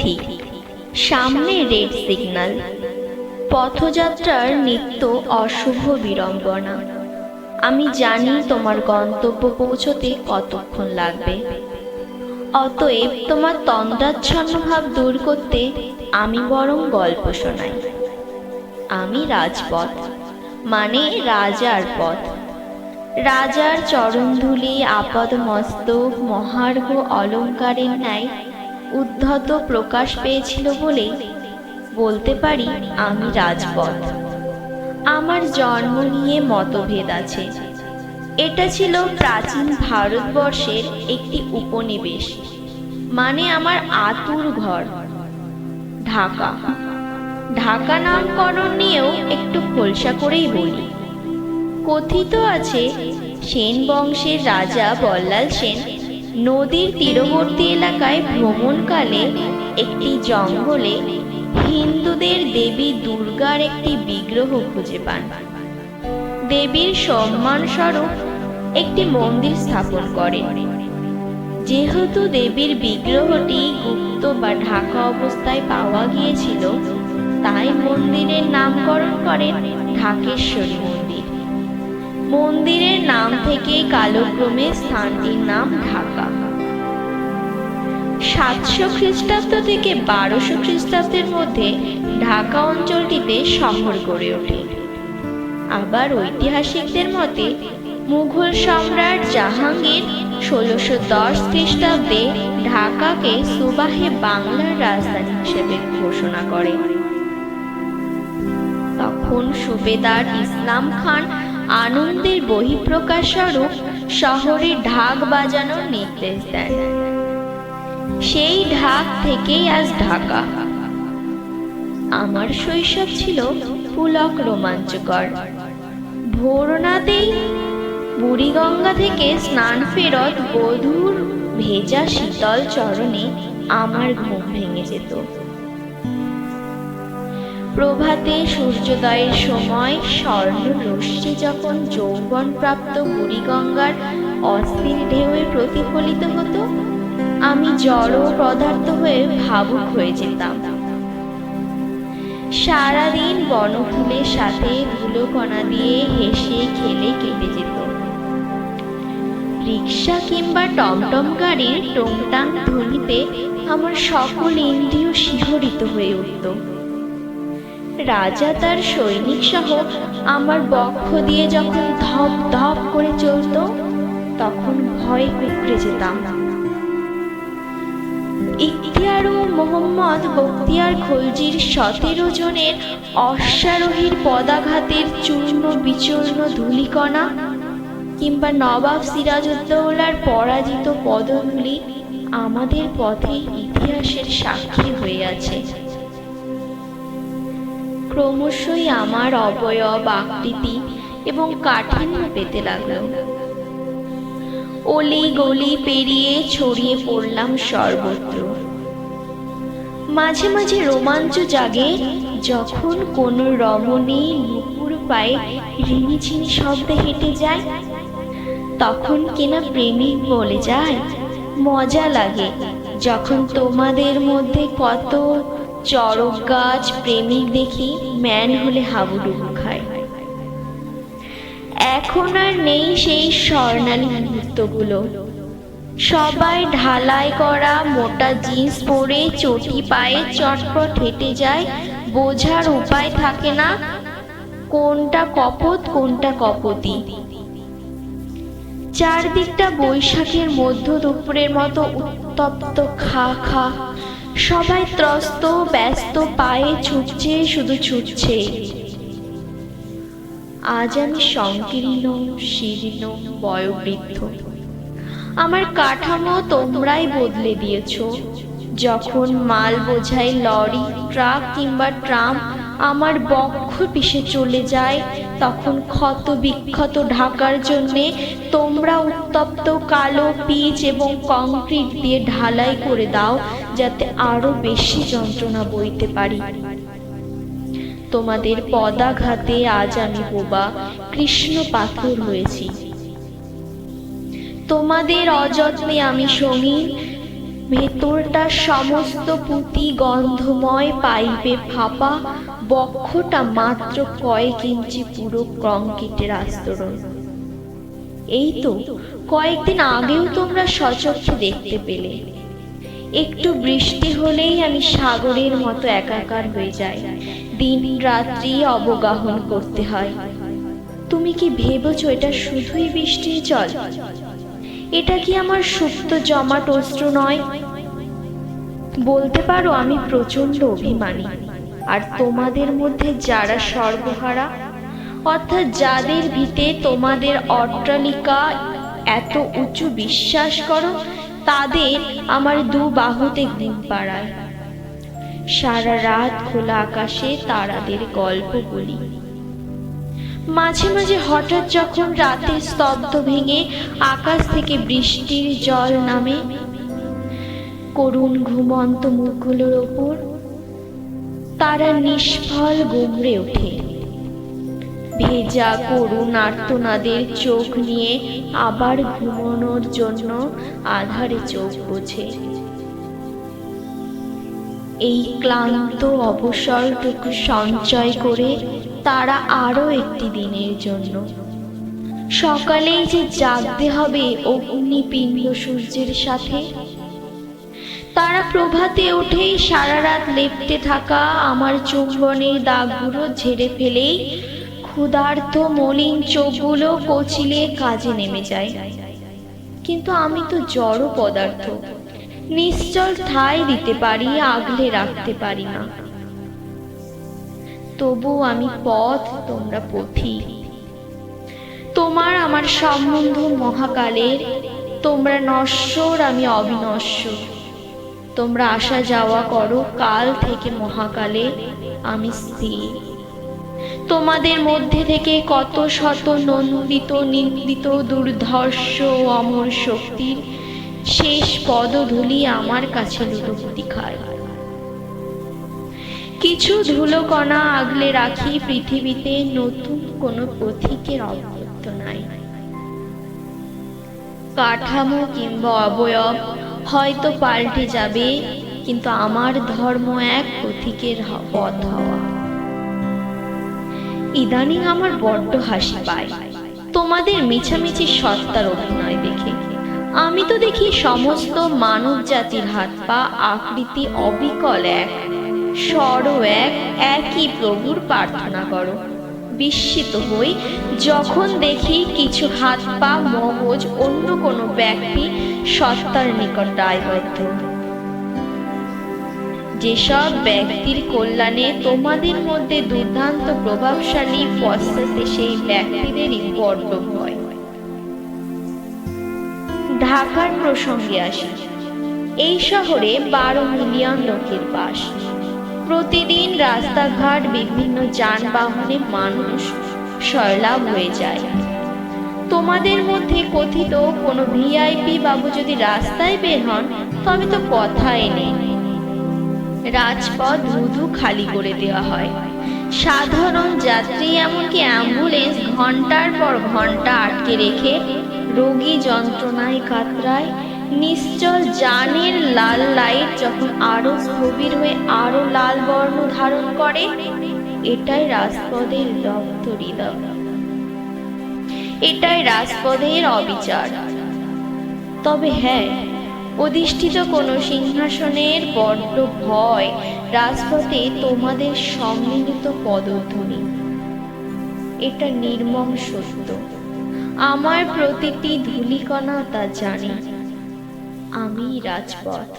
পথিক, সামনে red signal, পথযাত্রার নিত্য অশুভ বিড়ম্বনা। আমি জানি তোমার গন্তব্য পৌঁছতে কতক্ষণ লাগবে। অতএব তোমার তন্দ্রাচ্ছন্ন ভাব দূর করতে আমি বরং গল্প শোনাই। আমি রাজপথ, মানে রাজার পথ। রাজার চরণধূলি আপাদমস্তক মহার্ঘ অলঙ্কারের ন্যায় উদ্ধত প্রকাশ পেয়েছিল বলেই বলতে পারি আমি রাজপথ। আমার জন্ম নিয়ে মতভেদ আছে। এটা ছিল প্রাচীন ভারতবর্ষের একটি উপনিবেশ, মানে আমার আতুর ঘর, ঢাকা। ঢাকা নামকরণ নিয়েও একটু খোলসা করেই বলি। কথিত আছে সেন বংশের রাজা বল্লাল সেন নদীর তীরবর্তী এলাকায় ভ্রমণকালে একটি জঙ্গলে হিন্দুদের দেবী দুর্গার একটি বিগ্রহ খুঁজে পান। দেবীর সম্মানস্বরূপ একটি মন্দির স্থাপন করেন। যেহেতু দেবীর বিগ্রহটি গুপ্ত বা ঢাকা অবস্থায় পাওয়া গিয়েছিল, তাই মন্দিরের নামকরণ করেন ঢাকেশ্বরী মন্দির। মন্দিরের নাম থেকে কালক্রমে স্থানটির নাম ঢাকা। 700 খ্রিস্টাব্দ থেকে 1200 খ্রিস্টাব্দের মধ্যে ঢাকা অঞ্চলটিতে শহর গড়ে ওঠে। আবার ঐতিহাসিকদের মতে মুঘল সম্রাট জাহাঙ্গীর 1610 খ্রিস্টাব্দে ঢাকাকে সুবাহে বাংলার রাজধানী হিসেবে ঘোষণা করেন। তখন সুবেদার ইসলাম খান আনন্দের বহিঃপ্রকাশ স্বরূপ শহরে ঢাক বাজানোর নির্দেশ দেন। সেই ঢাক থেকেই আজ ঢাকা। আমার শৈশব ছিল পুলক রোমাঞ্চকর। ভোরনাতেই বুড়িগঙ্গা থেকে স্নান ফেরত বধূর ভেজা শীতল চরণে আমার ঘুম ভেঙে যেত। প্রভাতে সূর্যোদয়ের সময় স্বর্ণ রশ্মি যখন যৌবন প্রাপ্ত বুড়িগঙ্গার অস্থির ঢেউয়ে প্রতিফলিত হতো, আমি জড় পদার্থ হয়ে ভাবুক হয়ে যেতাম। সারাদিন বনফুলের সাথে ধুলোকণা দিয়ে হেসে খেলে কেটে যেত। রিক্সা কিংবা টমটম গাড়ির টংটাং ধ্বনিতে আমার সকল ইন্দ্রিয় শিহরিত হয়ে উঠত। রাজা তার সৈনিক সহ আমার বক্ষ দিয়ে যখন ধপ ধপ করে চলত, তখন ভয়ে কুঁকড়ে যেতাম। ইখতিয়ার ও মোহাম্মদ বখতিয়ার খলজির 17 জনের অশ্বারোহীর পদাঘাতের চূর্ণ বিচূর্ণ ধূলিকণা কিংবা নবাব সিরাজউদ্দৌলার পরাজিত পদধূলি আমাদের পথে ইতিহাসের সাক্ষী হয়ে আছে। ক্রমশই আমার অবয়ব আকৃতি এবং কাঠিন্য পেতে লাগলো। অলি গলি পেরিয়ে ছড়িয়ে পড়লাম সর্বত্র। মাঝে মাঝে রোমাঞ্চ জাগে যখন কোনো রমণী নুপুর পায়ে রিনিঝিনি শব্দে হেঁটে যায়। তখন কিনা প্রেমিক বলে যায়, মজা লাগে যখন তোমাদের মধ্যে কত চড়ক গাছ প্রেমিক দেখি ম্যান হলে হাবুডুবু খায়। এখন আর নেই সেই স্বর্ণালী মুহূর্তগুলো। সবাই ঢালাই করা মোটা জিন্স পরে চটি পায়ে চটপট হেঁটে যায়, বোঝার উপায় থাকে না কোনটা কপোত কোনটা কপোতি। চারদিকটা বৈশাখের মধ্য দুপুরের মতো উত্তপ্ত খা খা। সবাই ত্রস্ত ব্যস্ত, পায়ে ছুটছে, শুধু ছুটছে। আজ আমি সংকীর্ণ শীর্ণ বয়োবৃদ্ধ। আমার কাঠামো তোমরাই বদলে দিয়েছ। যখন মাল বোঝাই লরি, ট্রাক কিংবা ট্রাম আমার বক্ষ পিষে চলে যায়, তখন ক্ষত বিক্ষত ঢাকার জন্যে তোমরা উত্তপ্ত কালো পিচ এবং কংক্রিট দিয়ে ঢালাই করে দাও, যাতে আরো বেশি যন্ত্রণা বইতে পারি। তোমাদের পদাঘাতে আজ আমি বোবা কৃষ্ণ পাথর হয়েছি। তোমাদের অযত্নে আমি সঙ্গীন ভেতরটা সমস্ত পুঁতি গন্ধময়, পাইপে ফাঁপা, বক্ষটা মাত্র কয়েক ইঞ্চি পুরো কংক্রিটের আস্তরণ। এই তো কয়েকদিন আগেও তোমরা সচক্ষে দেখতে পেলে। একটু বৃষ্টি হলেই আমি সাগরের মতো একাকার হয়ে যাই, দিন রাত্রি অবগাহন করতে হয়। তুমি কি ভেবেছো এটা শুধুই বৃষ্টির জল? এটা কি আমার সুপ্ত জমাট অশ্রু নয়? বলতে পারো আমি প্রচন্ড অভিমানী। আর তোমাদের মধ্যে যারা সর্বহারা, অর্থাৎ যাদের ভিতে তোমাদের অট্টালিকা এত উঁচু বিশ্বাস করো, তাদের আমার দু বাহুতে ঘুম পাড়ায়। সারা রাত খোলা আকাশে তারাদের গল্প বলি। মাঝে মাঝে হঠাৎ যখন রাতের স্তব্ধ ভেঙে আকাশ থেকে বৃষ্টির জল নামে করুণ ঘুমন্ত মুখগুলোর ওপর, তারা নিষ্ফল গুমড়ে ওঠে। ভেজা করুণ আর্তনাদের চোখ নিয়ে আবার ঘুমানোর জন্য আধারে চোখ বোঝে। এই ক্লান্ত অবসরটুকু সঞ্চয় করে তারা আরো একটি দিনের জন্য। সকালেই যে জাগতে হবে অগ্নিপিণ্ড সূর্যের সাথে। তারা প্রভাতে উঠেই সারা রাত লেপ্টে থাকা আমার চুম্বনের দাগগুলো ঝেড়ে ফেলেই ক্ষুধার্ত মলিন চোখগুলো কচিলে কাজে নেমে যায়। কিন্তু আমি তো জড় পদার্থ, নিশ্চল ঠাঁই দিতে পারি, আগলে রাখতে পারি না। তবু আমি পথ, তোমরা পথিক। তোমার আমার সম্বন্ধ মহাকালের। তোমরা নশ্বর, আমি অবিনশ্বর। তোমরা আসা যাওয়া করো কাল থেকে মহাকালে, আমি স্থির। তোমাদের মধ্যে থেকে কত শত নন্দিত নিন্দিত দুর্ধর্ষ অমর শক্তির শেষ পদধূলি আমার কাছে লুটোপুটি খায়। কিছু ধুলোকণা আগলে রাখি পৃথিবীতে, নতুন কোনো পথিকের অভ্যর্থনায়। কাঠামো কিংবা অবয়ব হয়তো পাল্টে যাবে, কিন্তু আমার ধর্ম এক, পথিকের পথ হওয়া। ইদানিং আমার বড্ড হাসি পায় তোমাদের মিছামিছি সত্তার অভিনয় দেখে। আমি তো দেখি সমস্ত মানব জাতির হাত পা আকৃতি অবিকল এক, স্বর এক, একই প্রভুর প্রার্থনা করো। বিস্মিত হই যখন দেখি কিছু হাত পা মগজ অন্য কোনো ব্যক্তি সত্তার নিকট দায়বদ্ধ। যেসব ব্যক্তির কল্যাণে তোমাদের মধ্যে দুর্দান্ত প্রভাবশালী পশ্চাতে, সেই ব্যক্তিদেরই বড্ড ভয়। ঢাকার প্রসঙ্গে আসি। এই শহরে 12 মিলিয়ন লোকের বাস। প্রতিদিন রাস্তাঘাট বিভিন্ন যানবাহনে মানুষ সয়লাব হয়ে যায়। তোমাদের মধ্যে কথিত কোনো ভিআইপি বাবু যদি রাস্তায় বের হন, তবে তো কথাই নেই, রাজপথ ধুধু খালি করে দেওয়া হয়। সাধারণ যাত্রী এমনকি অ্যাম্বুলেন্স ঘন্টার পর ঘন্টা আটকে রেখে রোগী যন্ত্রণায় কাতরায়। নিশ্চল যানের লাল লাইট যখন আরো স্থবির হয়ে আরো লাল বর্ণ ধারণ করে, এটাই রাজপথের রক্ত হৃদয়, এটাই রাজপথের অবিচার। তবে হ্যাঁ, অধিষ্ঠিত কোনো সিংহাসনের বড্ড ভয় রাজপথে তোমাদের সম্মিলিত পদধ্বনি। এটা নির্মম সত্য। আমার প্রতিটি ধূলিকণা তা জানে। আমি রাজপথ।